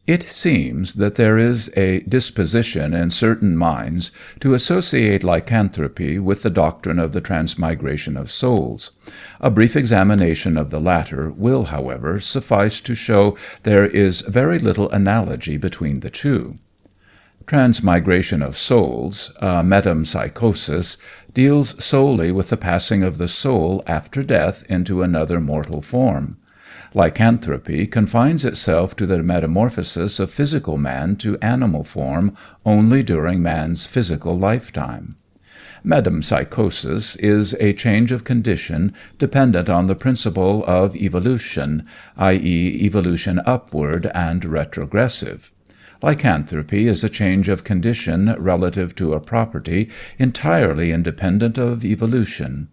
It seems that there is a disposition in certain minds to associate lycanthropy with the doctrine of the transmigration of souls. A brief examination of the latter will, however, suffice to show there is very little analogy between the two. Transmigration of souls, metempsychosis, deals solely with the passing of the soul after death into another mortal form. Lycanthropy confines itself to the metamorphosis of physical man to animal form only during man's physical lifetime. Metempsychosis is a change of condition dependent on the principle of evolution, i.e., evolution upward and retrogressive. Lycanthropy is a change of condition relative to a property entirely independent of evolution.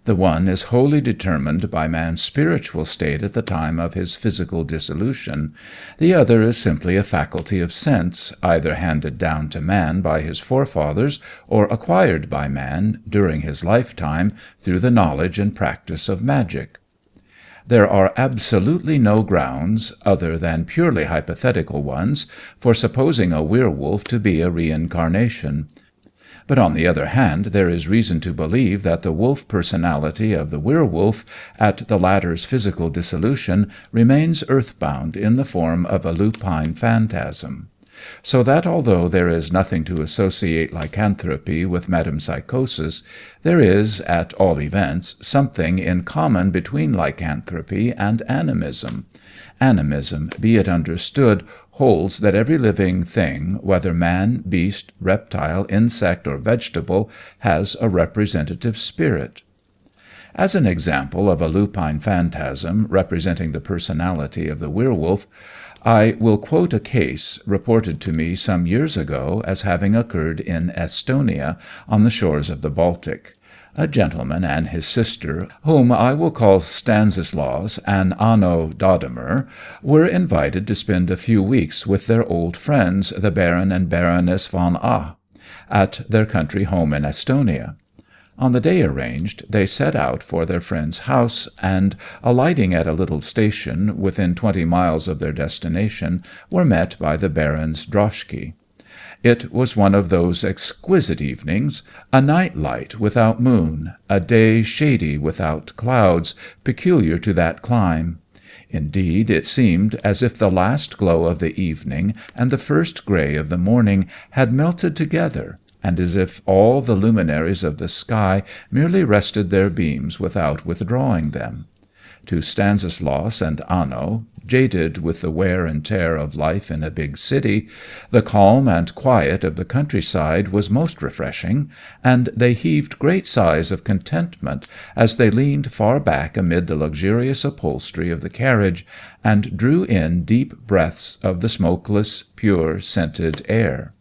The one is wholly determined by man's spiritual state at the time of his physical dissolution. The other is simply a faculty of sense, either handed down to man by his forefathers or acquired by man during his lifetime through the knowledge and practice of magic. There are absolutely no grounds, other than purely hypothetical ones, for supposing a werewolf to be a reincarnation. But on the other hand, there is reason to believe that the wolf personality of the werewolf, at the latter's physical dissolution, remains earthbound in the form of a lupine phantasm. So that although there is nothing to associate lycanthropy with metempsychosis, there is, at all events, something in common between lycanthropy and animism. Animism, be it understood, holds that every living thing, whether man, beast, reptile, insect, or vegetable, has a representative spirit. As an example of a lupine phantasm representing the personality of the werewolf, I will quote a case reported to me some years ago as having occurred in Estonia, on the shores of the Baltic. A gentleman and his sister, whom I will call Stanislaus and Anno Dodimer, were invited to spend a few weeks with their old friends, the Baron and Baroness von A., at their country home in Estonia. On the day arranged, they set out for their friend's house, and, alighting at a little station within 20 miles of their destination, were met by the Baron's droshky. It was one of those exquisite evenings, a night light without moon, a day shady without clouds, peculiar to that clime. Indeed, it seemed as if the last glow of the evening and the first grey of the morning had melted together, and as if all the luminaries of the sky merely rested their beams without withdrawing them. To Stanislaus and Anno, jaded with the wear and tear of life in a big city, the calm and quiet of the countryside was most refreshing, and they heaved great sighs of contentment as they leaned far back amid the luxurious upholstery of the carriage, and drew in deep breaths of the smokeless, pure, scented air.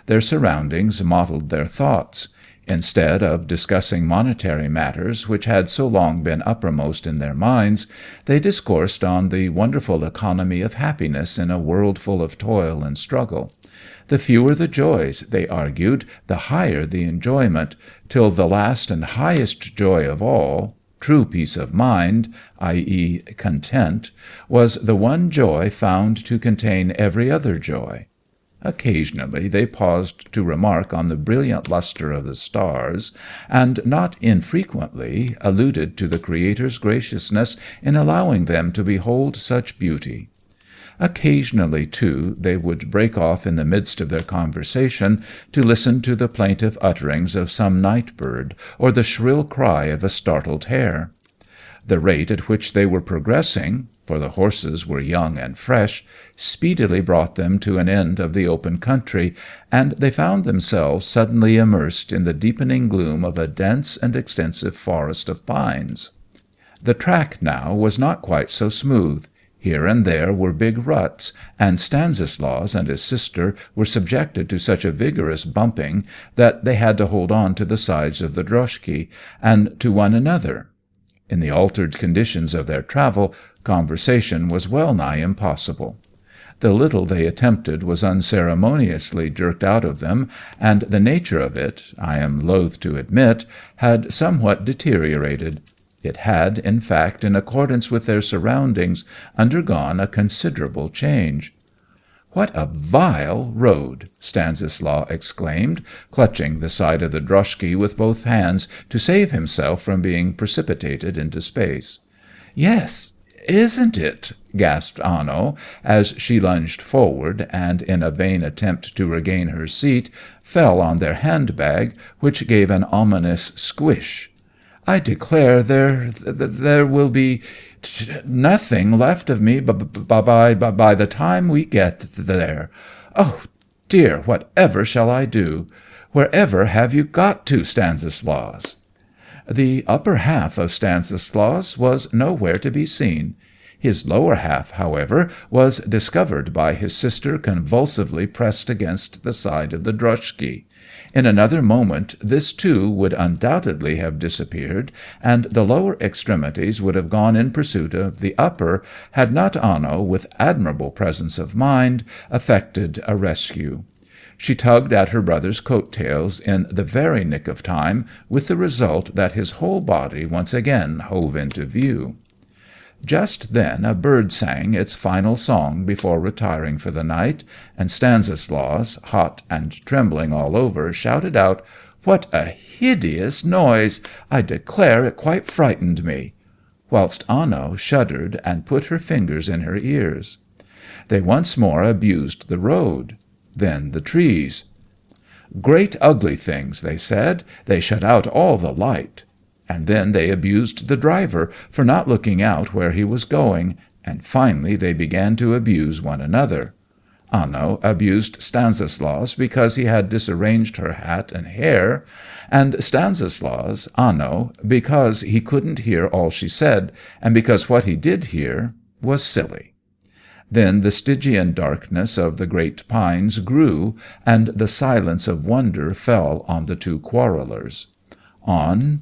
Their surroundings modelled their thoughts. Instead of discussing monetary matters which had so long been uppermost in their minds, they discoursed on the wonderful economy of happiness in a world full of toil and struggle. The fewer the joys, they argued, the higher the enjoyment, till the last and highest joy of all, true peace of mind, i.e., content, was the one joy found to contain every other joy. Occasionally they paused to remark on the brilliant lustre of the stars, and not infrequently alluded to the Creator's graciousness in allowing them to behold such beauty. Occasionally, too, they would break off in the midst of their conversation to listen to the plaintive utterings of some night bird, or the shrill cry of a startled hare. The rate at which they were progressing, for the horses were young and fresh, speedily brought them to an end of the open country, and they found themselves suddenly immersed in the deepening gloom of a dense and extensive forest of pines. The track now was not quite so smooth. Here and there were big ruts, and Stanislaus and his sister were subjected to such a vigorous bumping that they had to hold on to the sides of the droshky, and to one another. In the altered conditions of their travel, conversation was well nigh impossible. The little they attempted was unceremoniously jerked out of them, and the nature of it, I am loath to admit, had somewhat deteriorated. It had, in fact, in accordance with their surroundings, undergone a considerable change. "What a vile road!" Stanislaus exclaimed, clutching the side of the droshky with both hands to save himself from being precipitated into space. "Yes, isn't it?" gasped Anno, as she lunged forward, and in a vain attempt to regain her seat, fell on their handbag, which gave an ominous squish. "I declare there will be nothing left of me by the time we get there. Oh, dear, whatever shall I do? Wherever have you got to, Stanislaus?" The upper half of Stanislaus was nowhere to be seen. His lower half, however, was discovered by his sister convulsively pressed against the side of the droshky. In another moment this too would undoubtedly have disappeared, and the lower extremities would have gone in pursuit of the upper, had not Anno, with admirable presence of mind, effected a rescue. She tugged at her brother's coat-tails in the very nick of time, with the result that his whole body once again hove into view. Just then a bird sang its final song before retiring for the night, and Stanislaus, hot and trembling all over, shouted out, "What a hideous noise! I declare it quite frightened me," whilst Anno shuddered and put her fingers in her ears. They once more abused the road. Then the trees. "Great ugly things," they said. "They shut out all the light." And then they abused the driver for not looking out where he was going, and finally they began to abuse one another. Anno abused Stanislaus because he had disarranged her hat and hair, and Stanislaus Anno because he couldn't hear all she said, and because what he did hear was silly. Then the Stygian darkness of the great pines grew, and the silence of wonder fell on the two quarrellers. On,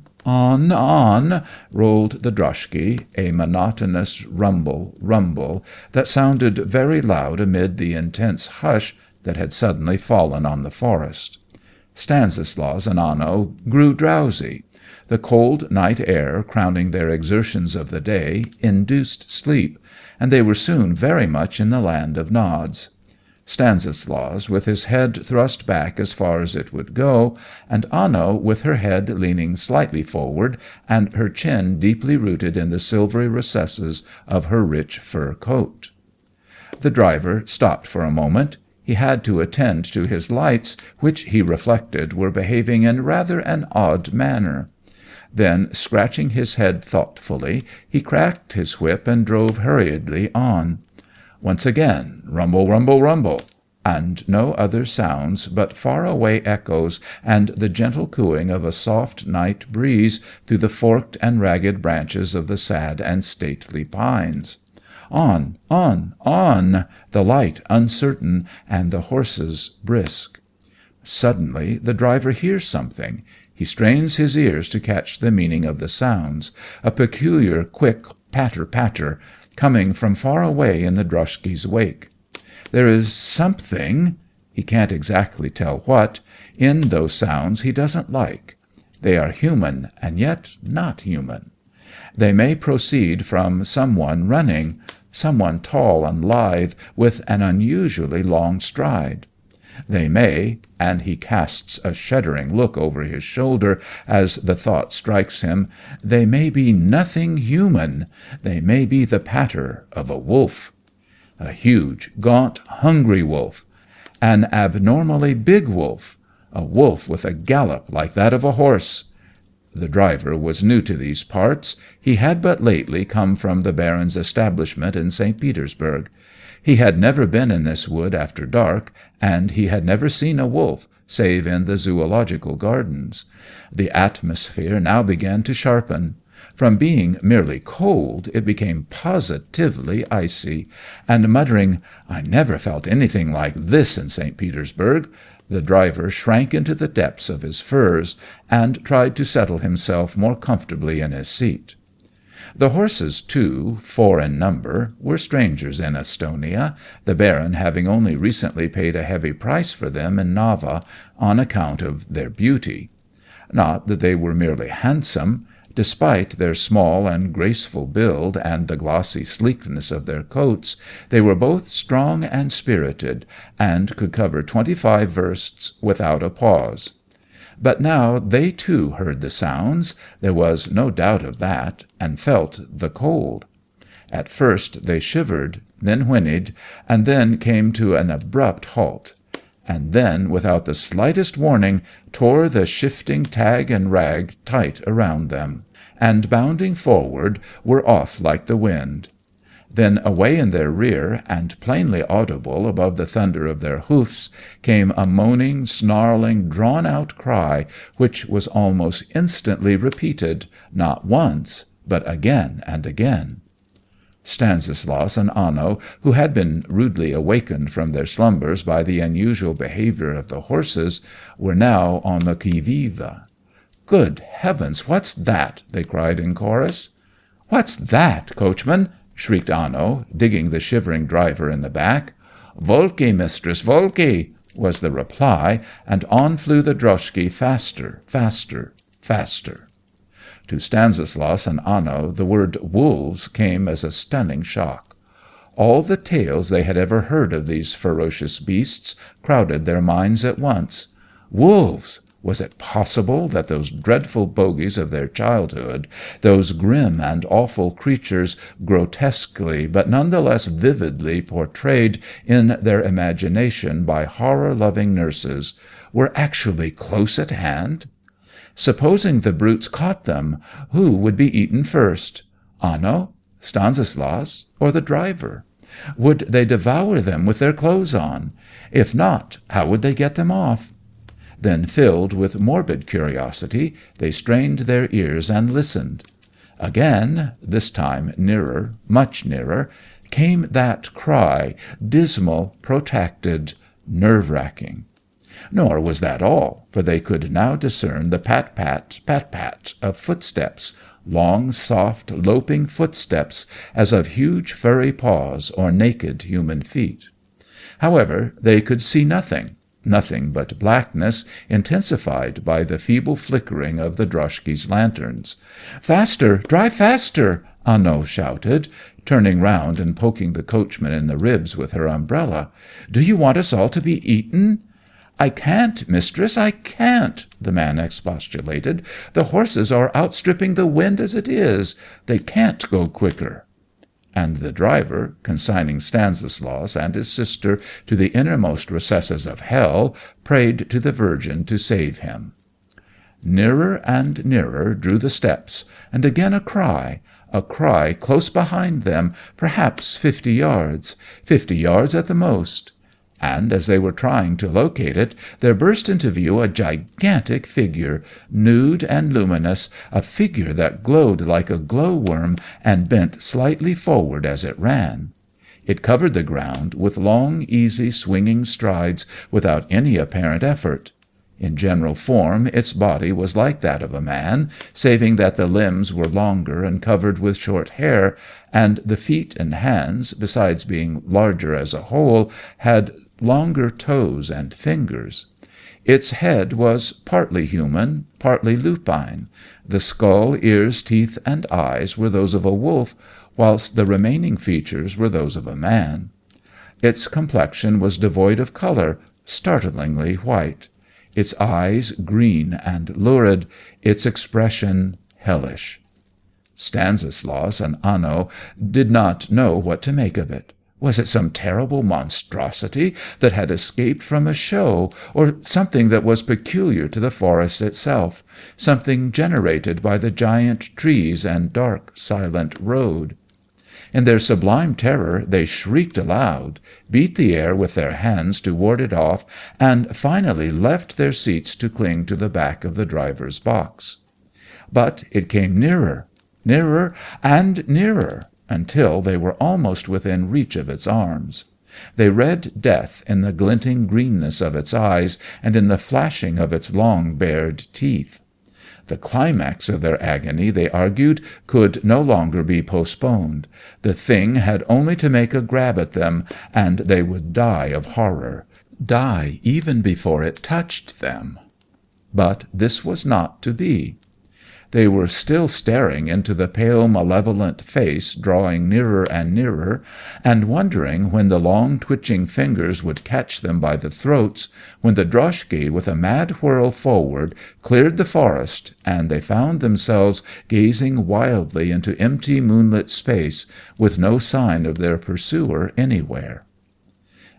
rolled the droshky, a monotonous rumble that sounded very loud amid the intense hush that had suddenly fallen on the forest. Stanislaus and Anno grew drowsy. The cold night air, crowning their exertions of the day, induced sleep, and they were soon very much in the land of nods. Stanislaus with his head thrust back as far as it would go, and Anno with her head leaning slightly forward and her chin deeply rooted in the silvery recesses of her rich fur coat. The driver stopped for a moment. He had to attend to his lights, which he reflected were behaving in rather an odd manner. Then, scratching his head thoughtfully, he cracked his whip and drove hurriedly on. Once again, rumble, rumble, rumble, and no other sounds but far-away echoes and the gentle cooing of a soft night breeze through the forked and ragged branches of the sad and stately pines. On, the light uncertain and the horses brisk. Suddenly the driver hears something. He strains his ears to catch the meaning of the sounds, a peculiar quick patter-patter, coming from far away in the droshky's wake. There is something, he can't exactly tell what, in those sounds he doesn't like. They are human, and yet not human. They may proceed from someone running, someone tall and lithe, with an unusually long stride. They may, and he casts a shuddering look over his shoulder as the thought strikes him, they may be nothing human, they may be the patter of a wolf. A huge, gaunt, hungry wolf, an abnormally big wolf, a wolf with a gallop like that of a horse. The driver was new to these parts. He had but lately come from the Baron's establishment in St. Petersburg. He had never been in this wood after dark, and he had never seen a wolf, save in the zoological gardens. The atmosphere now began to sharpen. From being merely cold, it became positively icy, and muttering, "I never felt anything like this in St. Petersburg," the driver shrank into the depths of his furs, and tried to settle himself more comfortably in his seat. The horses, too, 4 in number, were strangers in Estonia, the Baron having only recently paid a heavy price for them in Nava on account of their beauty. Not that they were merely handsome. Despite their small and graceful build and the glossy sleekness of their coats, they were both strong and spirited, and could cover 25 versts without a pause. But now they too heard the sounds, there was no doubt of that, and felt the cold. At first they shivered, then whinnied, and then came to an abrupt halt, and then, without the slightest warning, tore the shifting tag and rag tight around them, and bounding forward were off like the wind. Then away in their rear, and plainly audible above the thunder of their hoofs, came a moaning, snarling, drawn-out cry, which was almost instantly repeated, not once, but again and again. Stanislaus and Anno, who had been rudely awakened from their slumbers by the unusual behaviour of the horses, were now on the qui vive. "Good heavens, what's that?" they cried in chorus. "What's that, coachman?" shrieked Anno, digging the shivering driver in the back. "Volki, mistress, volki," was the reply, and on flew the droshky faster, faster, faster. To Stanislaus and Anno the word wolves came as a stunning shock. All the tales they had ever heard of these ferocious beasts crowded their minds at once. Wolves! Was it possible that those dreadful bogies of their childhood, those grim and awful creatures, grotesquely but none the less vividly portrayed in their imagination by horror-loving nurses, were actually close at hand? Supposing the brutes caught them, who would be eaten first? Anno, Stanislaus, or the driver? Would they devour them with their clothes on? If not, how would they get them off? Then, filled with morbid curiosity, they strained their ears and listened. Again, this time nearer, much nearer, came that cry, dismal, protracted, nerve-racking. Nor was that all, for they could now discern the pat-pat, pat-pat of footsteps, long, soft, loping footsteps, as of huge furry paws or naked human feet. However, they could see nothing but blackness, intensified by the feeble flickering of the droshky's lanterns. "Faster! Drive faster!" Anno shouted, turning round and poking the coachman in the ribs with her umbrella. "Do you want us all to be eaten?" "I can't, mistress, I can't," the man expostulated. "The horses are outstripping the wind as it is. They can't go quicker." And the driver, consigning Stanislaus and his sister to the innermost recesses of hell, prayed to the Virgin to save him. Nearer and nearer drew the steps, and again a cry close behind them, perhaps 50 yards at the most. And as they were trying to locate it, there burst into view a gigantic figure, nude and luminous, a figure that glowed like a glowworm and bent slightly forward as it ran. It covered the ground with long, easy, swinging strides without any apparent effort. In general form its body was like that of a man, saving that the limbs were longer and covered with short hair, and the feet and hands, besides being larger as a whole, had longer toes and fingers. Its head was partly human, partly lupine. The skull, ears, teeth, and eyes were those of a wolf, whilst the remaining features were those of a man. Its complexion was devoid of colour, startlingly white. Its eyes green and lurid, its expression hellish. Stanislaus and Anno did not know what to make of it. Was it some terrible monstrosity that had escaped from a show, or something that was peculiar to the forest itself, something generated by the giant trees and dark, silent road? In their sublime terror they shrieked aloud, beat the air with their hands to ward it off, and finally left their seats to cling to the back of the driver's box. But it came nearer, nearer, and nearer, until they were almost within reach of its arms. They read death in the glinting greenness of its eyes and in the flashing of its long bared teeth. The climax of their agony, they argued, could no longer be postponed. The thing had only to make a grab at them, and they would die of horror, die even before it touched them. But this was not to be. They were still staring into the pale, malevolent face drawing nearer and nearer, and wondering when the long, twitching fingers would catch them by the throats, when the droshky, with a mad whirl forward, cleared the forest, and they found themselves gazing wildly into empty, moonlit space, with no sign of their pursuer anywhere.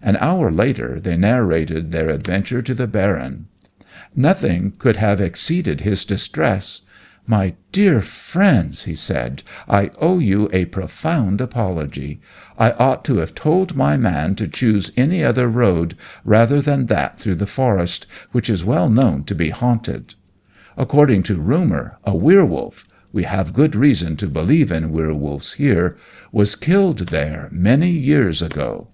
An hour later they narrated their adventure to the Baron. Nothing could have exceeded his distress. "My dear friends," he said, "I owe you a profound apology. I ought to have told my man to choose any other road rather than that through the forest, which is well known to be haunted. According to rumour, a werewolf — we have good reason to believe in werewolves here — was killed there many years ago."